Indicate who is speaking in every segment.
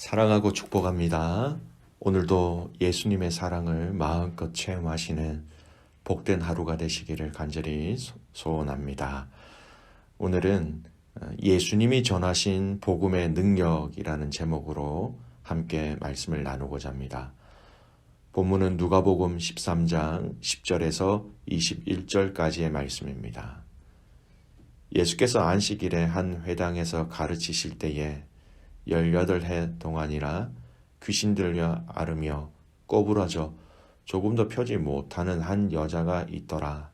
Speaker 1: 사랑하고 축복합니다. 오늘도 예수님의 사랑을 마음껏 체험하시는 복된 하루가 되시기를 간절히 소원합니다. 오늘은 예수님이 전하신 복음의 능력이라는 제목으로 함께 말씀을 나누고자 합니다. 본문은 누가복음 13장 10절에서 21절까지의 말씀입니다. 예수께서 안식일에 한 회당에서 가르치실 때에 18해 동안이나 귀신 들려 앓으며 꼬부라져 조금도 펴지 못하는 한 여자가 있더라.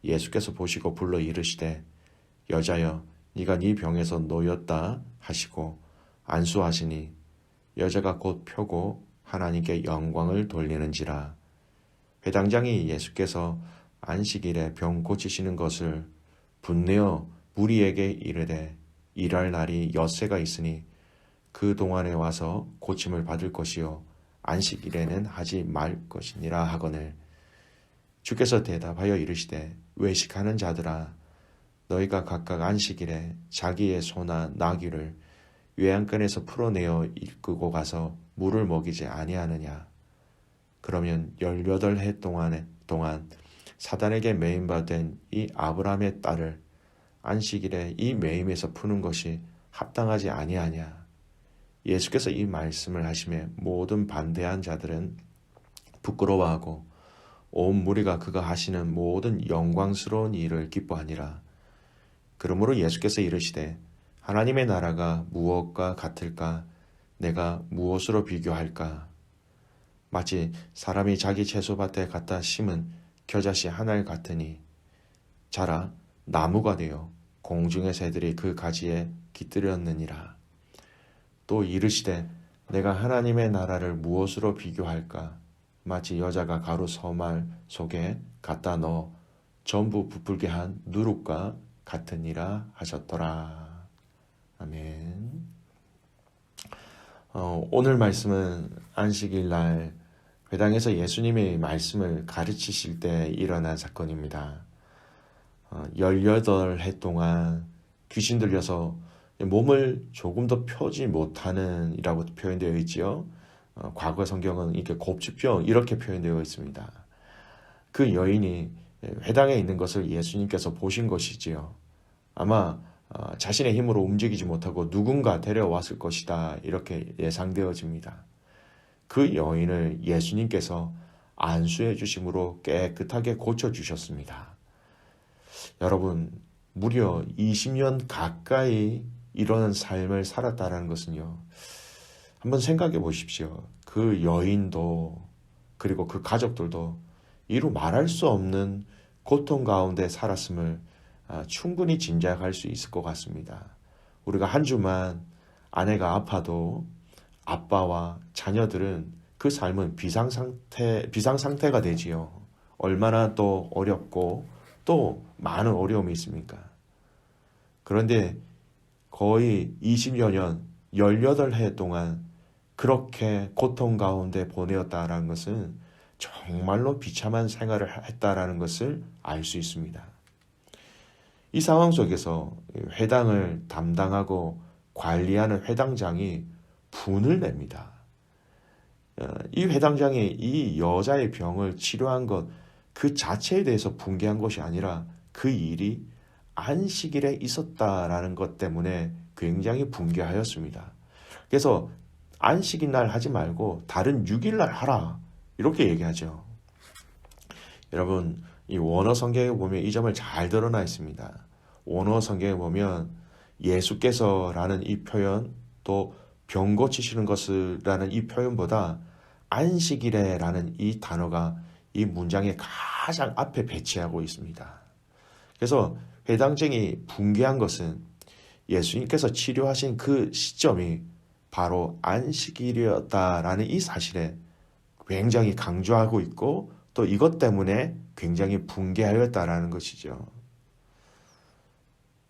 Speaker 1: 예수께서 보시고 불러 이르시되 여자여 네가 네 병에서 놓였다 하시고 안수하시니 여자가 곧 펴고 하나님께 영광을 돌리는지라. 회당장이 예수께서 안식일에 병 고치시는 것을 분내어 무리에게 이르되 일할 날이 엿새가 있으니 그 동안에 와서 고침을 받을 것이요 안식일에는 하지 말 것이니라 하거늘. 주께서 대답하여 이르시되 외식하는 자들아 너희가 각각 안식일에 자기의 소나 나귀를 외양간에서 풀어내어 이끌고 가서 물을 먹이지 아니하느냐. 그러면 18해 동안 사단에게 매임받은 이 아브라함의 딸을 안식일에 이 매임에서 푸는 것이 합당하지 아니하냐. 예수께서 이 말씀을 하시며 모든 반대한 자들은 부끄러워하고 온 무리가 그가 하시는 모든 영광스러운 일을 기뻐하니라. 그러므로 예수께서 이르시되 하나님의 나라가 무엇과 같을까? 내가 무엇으로 비교할까? 마치 사람이 자기 채소밭에 갖다 심은 겨자씨 하나를 같으니 자라 나무가 되어 공중의 새들이 그 가지에 깃들였느니라. 또 이르시되 내가 하나님의 나라를 무엇으로 비교할까? 마치 여자가 가루 서말 속에 갖다 넣어 전부 부풀게 한 누룩과 같으니라 하셨더라. 아멘. 오늘 말씀은 안식일 날 회당에서 예수님의 말씀을 가르치실 때 일어난 사건입니다. 18해 동안 귀신 들려서 몸을 조금 더 펴지 못하는 이라고 표현되어 있지요. 과거 성경은 이렇게 곱주병 이렇게 표현되어 있습니다. 그 여인이 회당에 있는 것을 예수님께서 보신 것이지요. 아마 자신의 힘으로 움직이지 못하고 누군가 데려왔을 것이다 이렇게 예상되어집니다. 그 여인을 예수님께서 안수해 주심으로 깨끗하게 고쳐주셨습니다. 여러분, 무려 20년 가까이 이런 삶을 살았다는 것은요. 한번 생각해 보십시오. 그 여인도 그리고 그 가족들도 이루 말할 수 없는 고통 가운데 살았음을 충분히 짐작할 수 있을 것 같습니다. 우리가 한 주만 아내가 아파도 아빠와 자녀들은 그 삶은 비상상태가 되지요. 얼마나 또 어렵고 또 많은 어려움이 있습니까? 그런데 거의 20여 년, 18해 동안 그렇게 고통 가운데 보내었다라는 것은 정말로 비참한 생활을 했다라는 것을 알 수 있습니다. 이 상황 속에서 회당을 담당하고 관리하는 회당장이 분을 냅니다. 이 회당장이 이 여자의 병을 치료한 것 그 자체에 대해서 분개한 것이 아니라 그 일이 안식일에 있었다라는 것 때문에 굉장히 분개하였습니다. 그래서 안식일 날 하지 말고 다른 6일 날 하라 이렇게 얘기하죠. 여러분, 이 원어 성경에 보면 이 점을 잘 드러나 있습니다. 원어 성경에 보면 예수께서라는 이 표현 또 병 고치시는 것이라는 이 표현보다 안식일에라는 이 단어가 이 문장의 가장 앞에 배치하고 있습니다. 그래서 회당장이 붕괴한 것은 예수님께서 치료하신 그 시점이 바로 안식일이었다라는 이 사실에 굉장히 강조하고 있고 또 이것 때문에 굉장히 붕괴하였다라는 것이죠.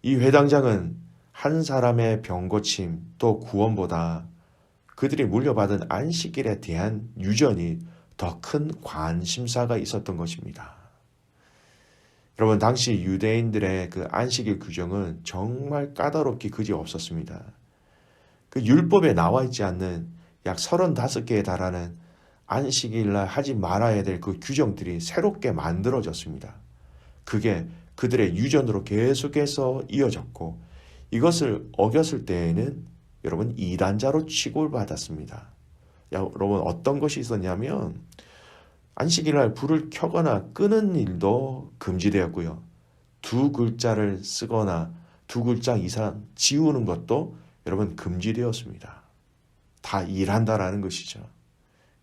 Speaker 1: 이 회당장은 한 사람의 병고침 또 구원보다 그들이 물려받은 안식일에 대한 유전이 더 큰 관심사가 있었던 것입니다. 여러분, 당시 유대인들의 그 안식일 규정은 정말 까다롭기 그지 없었습니다. 그 율법에 나와 있지 않는 약 35개에 달하는 안식일날 하지 말아야 될 그 규정들이 새롭게 만들어졌습니다. 그게 그들의 유전으로 계속해서 이어졌고 이것을 어겼을 때에는 여러분 이단자로 취급을 받았습니다. 여러분 어떤 것이 있었냐면 안식일날 불을 켜거나 끄는 일도 금지되었고요. 두 글자를 쓰거나 두 글자 이상 지우는 것도 여러분 금지되었습니다. 다 일한다라는 것이죠.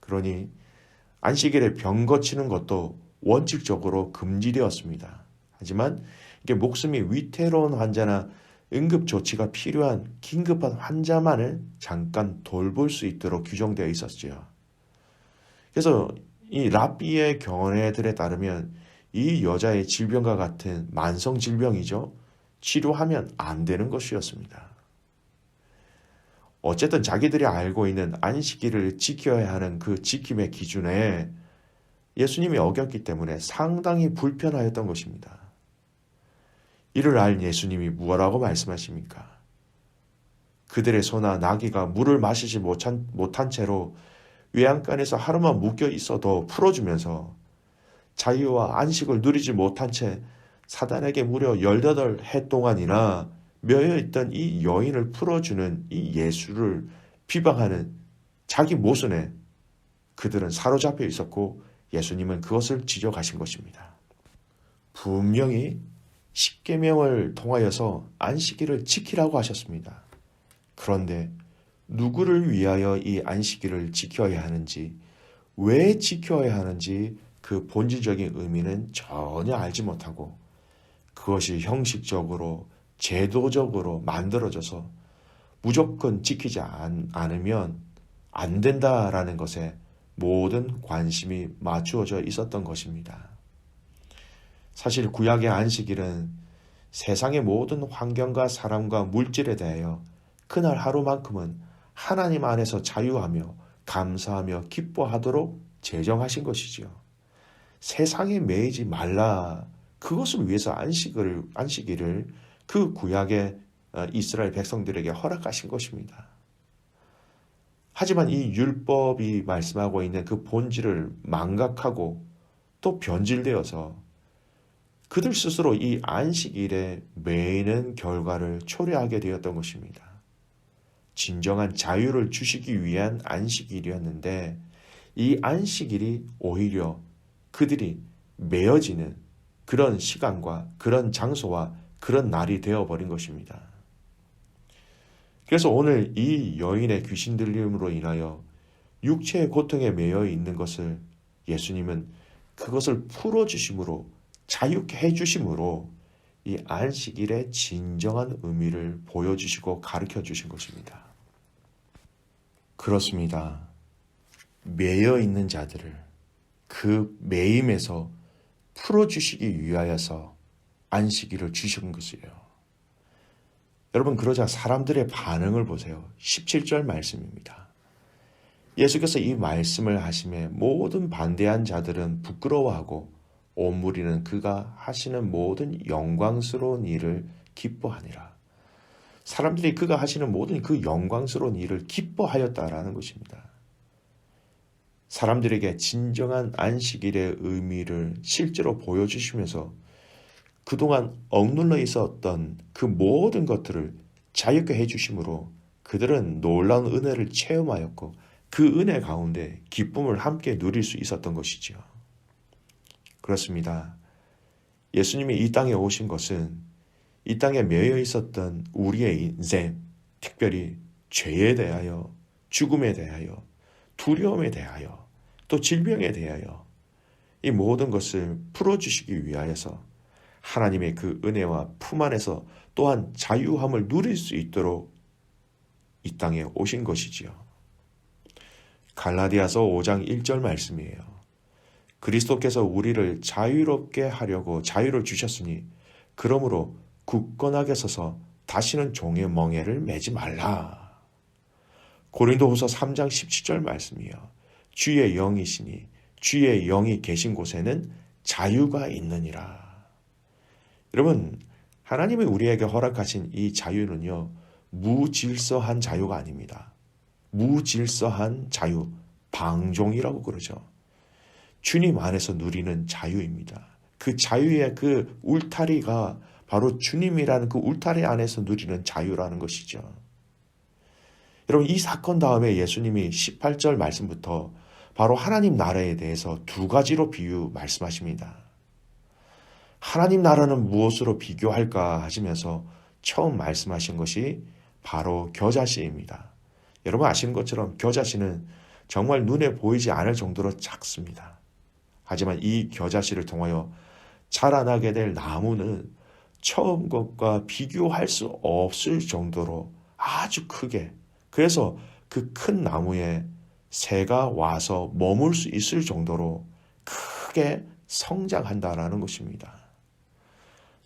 Speaker 1: 그러니 안식일에 병 고치는 것도 원칙적으로 금지되었습니다. 하지만 이게 목숨이 위태로운 환자나 응급 조치가 필요한 긴급한 환자만을 잠깐 돌볼 수 있도록 규정되어 있었지요. 그래서 이 랍비의 견해들에 따르면 이 여자의 질병과 같은 만성 질병이죠. 치료하면 안 되는 것이었습니다. 어쨌든 자기들이 알고 있는 안식일을 지켜야 하는 그 지킴의 기준에 예수님이 어겼기 때문에 상당히 불편하였던 것입니다. 이를 알 예수님이 무엇라고 말씀하십니까? 그들의 소나 나귀가 물을 마시지 못한 채로 외양간에서 하루만 묶여 있어도 풀어주면서 자유와 안식을 누리지 못한 채 사단에게 무려 18해 동안이나 매여있던 이 여인을 풀어주는 이 예수를 비방하는 자기 모순에 그들은 사로잡혀 있었고 예수님은 그것을 지적하신 것입니다. 분명히 십계명을 통하여서 안식일을 지키라고 하셨습니다. 그런데 누구를 위하여 이 안식일을 지켜야 하는지, 왜 지켜야 하는지 그 본질적인 의미는 전혀 알지 못하고 그것이 형식적으로 제도적으로 만들어져서 무조건 지키지 않으면 안 된다라는 것에 모든 관심이 맞추어져 있었던 것입니다. 사실 구약의 안식일은 세상의 모든 환경과 사람과 물질에 대하여 그날 하루만큼은 하나님 안에서 자유하며 감사하며 기뻐하도록 제정하신 것이지요. 세상에 매이지 말라. 그것을 위해서 안식일을 그 구약의 이스라엘 백성들에게 허락하신 것입니다. 하지만 이 율법이 말씀하고 있는 그 본질을 망각하고 또 변질되어서 그들 스스로 이 안식일에 매이는 결과를 초래하게 되었던 것입니다. 진정한 자유를 주시기 위한 안식일이었는데 이 안식일이 오히려 그들이 매어지는 그런 시간과 그런 장소와 그런 날이 되어버린 것입니다. 그래서 오늘 이 여인의 귀신 들림으로 인하여 육체의 고통에 매여 있는 것을 예수님은 그것을 풀어주심으로 자유케 해주심으로 이 안식일의 진정한 의미를 보여주시고 가르쳐주신 것입니다. 그렇습니다. 매여 있는 자들을 그 매임에서 풀어주시기 위하여서 안식일을 주신 것이에요. 여러분 그러자 사람들의 반응을 보세요. 17절 말씀입니다. 예수께서 이 말씀을 하심에 모든 반대한 자들은 부끄러워하고 온 무리는 그가 하시는 모든 영광스러운 일을 기뻐하니라. 사람들이 그가 하시는 모든 그 영광스러운 일을 기뻐하였다라는 것입니다. 사람들에게 진정한 안식일의 의미를 실제로 보여주시면서 그동안 억눌러 있었던 그 모든 것들을 자유케 해주심으로 그들은 놀라운 은혜를 체험하였고 그 은혜 가운데 기쁨을 함께 누릴 수 있었던 것이지요. 그렇습니다. 예수님이 이 땅에 오신 것은 이 땅에 매여 있었던 우리의 인생, 특별히 죄에 대하여, 죽음에 대하여, 두려움에 대하여, 또 질병에 대하여 이 모든 것을 풀어주시기 위하여서 하나님의 그 은혜와 품 안에서 또한 자유함을 누릴 수 있도록 이 땅에 오신 것이지요. 갈라디아서 5장 1절 말씀이에요. 그리스도께서 우리를 자유롭게 하려고 자유를 주셨으니 그러므로 굳건하게 서서 다시는 종의 멍에를 매지 말라. 고린도후서 3장 17절 말씀이요. 주의 영이시니 주의 영이 계신 곳에는 자유가 있느니라. 여러분 하나님이 우리에게 허락하신 이 자유는요. 무질서한 자유가 아닙니다. 무질서한 자유, 방종이라고 그러죠. 주님 안에서 누리는 자유입니다. 그 자유의 그 울타리가 바로 주님이라는 그 울타리 안에서 누리는 자유라는 것이죠. 여러분, 이 사건 다음에 예수님이 18절 말씀부터 바로 하나님 나라에 대해서 두 가지로 비유 말씀하십니다. 하나님 나라는 무엇으로 비교할까 하시면서 처음 말씀하신 것이 바로 겨자씨입니다. 여러분 아시는 것처럼 겨자씨는 정말 눈에 보이지 않을 정도로 작습니다. 하지만 이 겨자씨를 통하여 자라나게 될 나무는 처음 것과 비교할 수 없을 정도로 아주 크게, 그래서 그 큰 나무에 새가 와서 머물 수 있을 정도로 크게 성장한다라는 것입니다.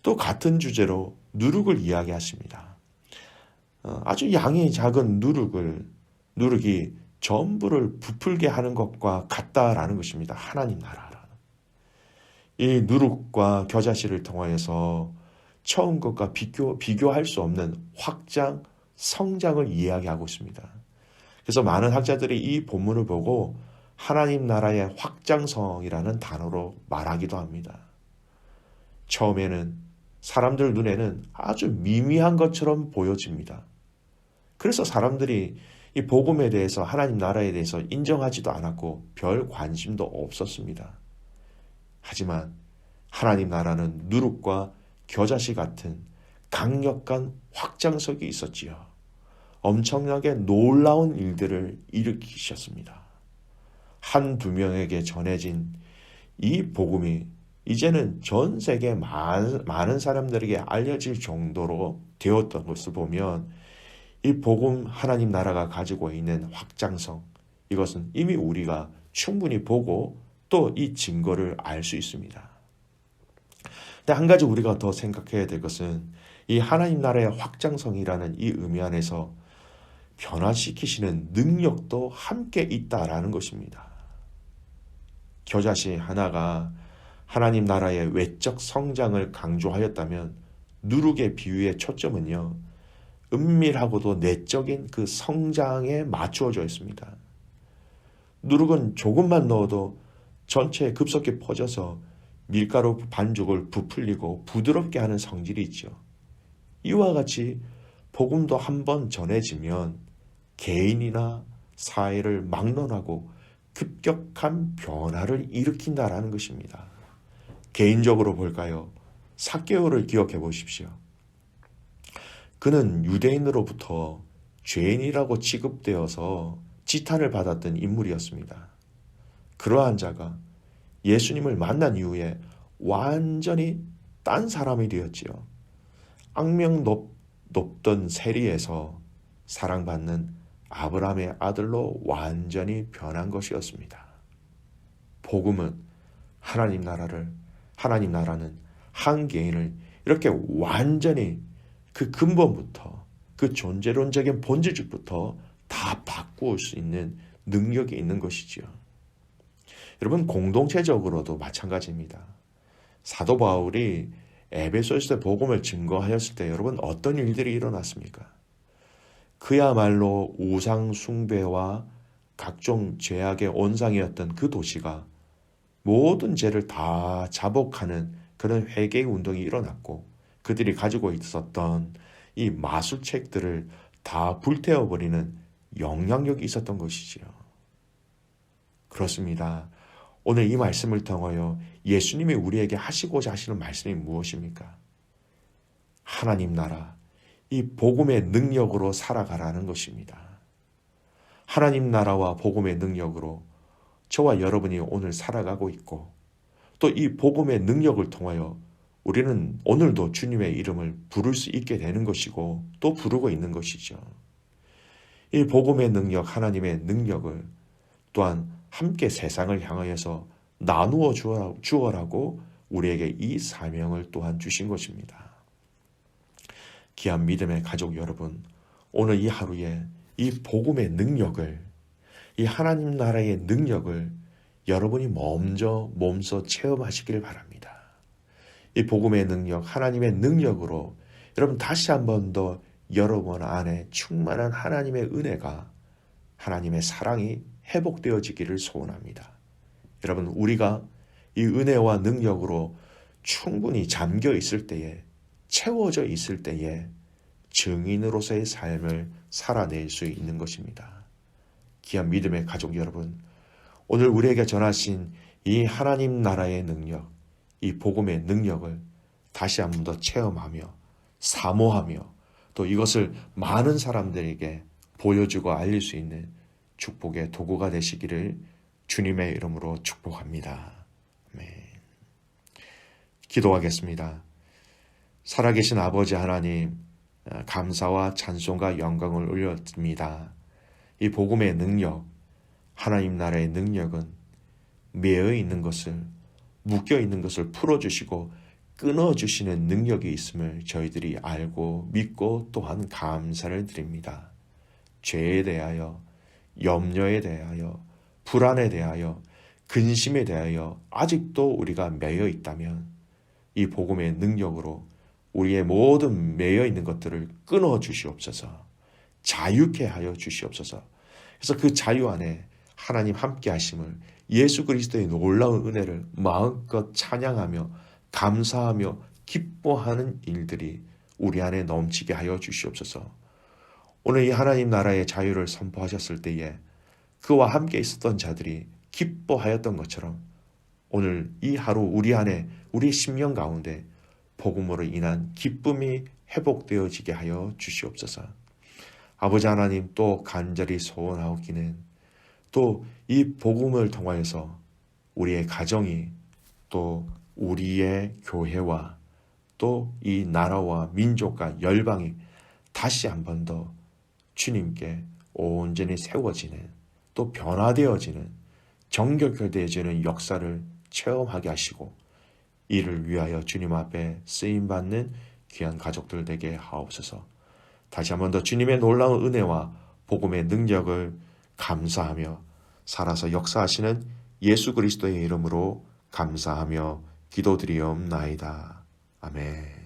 Speaker 1: 또 같은 주제로 누룩을 이야기하십니다. 아주 양이 작은 누룩이 전부를 부풀게 하는 것과 같다라는 것입니다. 하나님 나라라는. 이 누룩과 겨자씨를 통하여서 처음 것과 비교할 수 없는 확장, 성장을 이야기하고 있습니다. 그래서 많은 학자들이 이 본문을 보고 하나님 나라의 확장성이라는 단어로 말하기도 합니다. 처음에는 사람들 눈에는 아주 미미한 것처럼 보여집니다. 그래서 사람들이 이 복음에 대해서, 하나님 나라에 대해서 인정하지도 않았고 별 관심도 없었습니다. 하지만 하나님 나라는 누룩과 겨자씨 같은 강력한 확장석이 있었지요. 엄청나게 놀라운 일들을 일으키셨습니다. 한두 명에게 전해진 이 복음이 이제는 전 세계 많은 사람들에게 알려질 정도로 되었던 것을 보면 이 복음, 하나님 나라가 가지고 있는 확장성, 이것은 이미 우리가 충분히 보고 또 이 증거를 알 수 있습니다. 근데 한 가지 우리가 더 생각해야 될 것은 이 하나님 나라의 확장성이라는 이 의미 안에서 변화시키시는 능력도 함께 있다라는 것입니다. 겨자씨 하나가 하나님 나라의 외적 성장을 강조하였다면 누룩의 비유의 초점은요, 은밀하고도 내적인 그 성장에 맞추어져 있습니다. 누룩은 조금만 넣어도 전체에 급속히 퍼져서 밀가루 반죽을 부풀리고 부드럽게 하는 성질이 있죠. 이와 같이 복음도 한번 전해지면 개인이나 사회를 막론하고 급격한 변화를 일으킨다라는 것입니다. 개인적으로 볼까요? 삭개오를 기억해 보십시오. 그는 유대인으로부터 죄인이라고 취급되어서 지탄을 받았던 인물이었습니다. 그러한 자가 예수님을 만난 이후에 완전히 딴 사람이 되었지요. 악명 높던 세리에서 사랑받는 아브라함의 아들로 완전히 변한 것이었습니다. 복음은 하나님 나라는 한 개인을 이렇게 완전히 그 근본부터, 그 존재론적인 본질부터 다 바꾸올 수 있는 능력이 있는 것이지요. 여러분, 공동체적으로도 마찬가지입니다. 사도 바울이 에베소서의 복음을 증거하였을 때 여러분 어떤 일들이 일어났습니까? 그야말로 우상 숭배와 각종 죄악의 온상이었던 그 도시가 모든 죄를 다 자복하는 그런 회개 운동이 일어났고, 그들이 가지고 있었던 이 마술책들을 다 불태워버리는 영향력이 있었던 것이지요. 그렇습니다. 오늘 이 말씀을 통하여 예수님이 우리에게 하시고자 하시는 말씀이 무엇입니까? 하나님 나라, 이 복음의 능력으로 살아가라는 것입니다. 하나님 나라와 복음의 능력으로 저와 여러분이 오늘 살아가고 있고, 또 이 복음의 능력을 통하여 우리는 오늘도 주님의 이름을 부를 수 있게 되는 것이고 또 부르고 있는 것이죠. 이 복음의 능력, 하나님의 능력을 또한 함께 세상을 향하여서 나누어 주어라고 우리에게 이 사명을 또한 주신 것입니다. 귀한 믿음의 가족 여러분, 오늘 이 하루에 이 복음의 능력을, 이 하나님 나라의 능력을 여러분이 먼저 몸소 체험하시길 바랍니다. 이 복음의 능력, 하나님의 능력으로 여러분 다시 한 번 더 여러분 안에 충만한 하나님의 은혜가, 하나님의 사랑이 회복되어지기를 소원합니다. 여러분, 우리가 이 은혜와 능력으로 충분히 잠겨 있을 때에, 채워져 있을 때에 증인으로서의 삶을 살아낼 수 있는 것입니다. 귀한 믿음의 가족 여러분, 오늘 우리에게 전하신 이 하나님 나라의 능력, 이 복음의 능력을 다시 한 번 더 체험하며 사모하며 또 이것을 많은 사람들에게 보여주고 알릴 수 있는 축복의 도구가 되시기를 주님의 이름으로 축복합니다. 아멘. 기도하겠습니다. 살아계신 아버지 하나님, 감사와 찬송과 영광을 올려드립니다. 이 복음의 능력, 하나님 나라의 능력은 매여 있는 것을, 묶여 있는 것을 풀어주시고 끊어주시는 능력이 있음을 저희들이 알고 믿고 또한 감사를 드립니다. 죄에 대하여, 염려에 대하여, 불안에 대하여, 근심에 대하여 아직도 우리가 매여 있다면 이 복음의 능력으로 우리의 모든 매여 있는 것들을 끊어 주시옵소서. 자유케 하여 주시옵소서. 그래서 그 자유 안에 하나님 함께 하심을, 예수 그리스도의 놀라운 은혜를 마음껏 찬양하며 감사하며 기뻐하는 일들이 우리 안에 넘치게 하여 주시옵소서. 오늘 이 하나님 나라의 자유를 선포하셨을 때에 그와 함께 있었던 자들이 기뻐하였던 것처럼 오늘 이 하루 우리 안에, 우리 심령 가운데 복음으로 인한 기쁨이 회복되어지게 하여 주시옵소서. 아버지 하나님, 또 간절히 소원하옵기는 또 이 복음을 통하여서 우리의 가정이, 또 우리의 교회와 또 이 나라와 민족과 열방이 다시 한 번 더 주님께 온전히 세워지는, 또 변화되어지는, 정결되어지는 역사를 체험하게 하시고 이를 위하여 주님 앞에 쓰임받는 귀한 가족들 되게 하옵소서. 다시 한 번 더 주님의 놀라운 은혜와 복음의 능력을 감사하며 살아서 역사하시는 예수 그리스도의 이름으로 감사하며 기도드리옵나이다. 아멘.